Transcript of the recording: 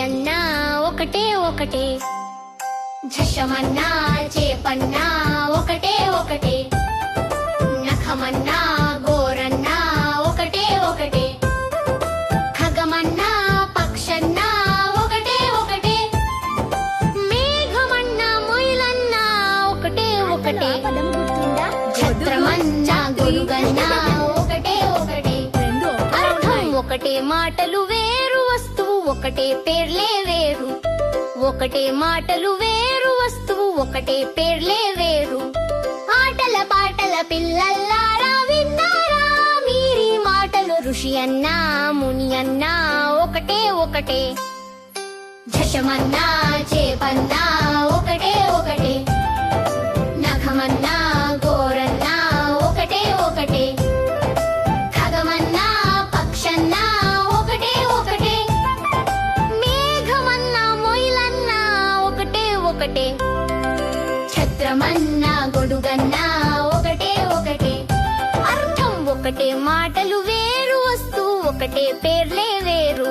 మునియన్నా ఒకటే ఒకటే. ఝషమన్నా చేపన్నా ఒకటే ఒకటే. నఖమన్నా గోరన్నా ఒకటే ఒకటే. ఖగమన్నా పక్షన్నా ఒకటే ఒకటే. మేఘమన్నా మొయిలన్నా ఒకటే ఒకటే. ఛత్రమన్నా గొడుగన్నా ఒకటే ఒకటే. అర్థం ఒకటే మాటలు వేరు వస్తువు ఒకటే పేర్లే వేరు. ఒకటే మాటలు వేరు వస్తువు ఒకటే పేర్లే వేరు. ఆటల పాటల పిల్లల్లారా విన్నారా మీరీ మాటలు. ఋషి అన్నా ముని అన్నా ఒకటే ఒకటే. ఝషమన్నా చేపన్నా ఒకటే ఒకటే. నఖమన్నా గోరన్నా ఒకటే ఒకటే. ఖగమన్నా పక్షన్నా ఒకటే ఒకటే. మేఘమన్నా మొయిలన్నా ఒకటే ఒకటే. ఛత్రమన్నా గొడుగన్నా ఒకటే ఒకటే. అర్థం ఒకటే మాటలు వేరు వస్తువు ఒకటే పేర్లే వేరు.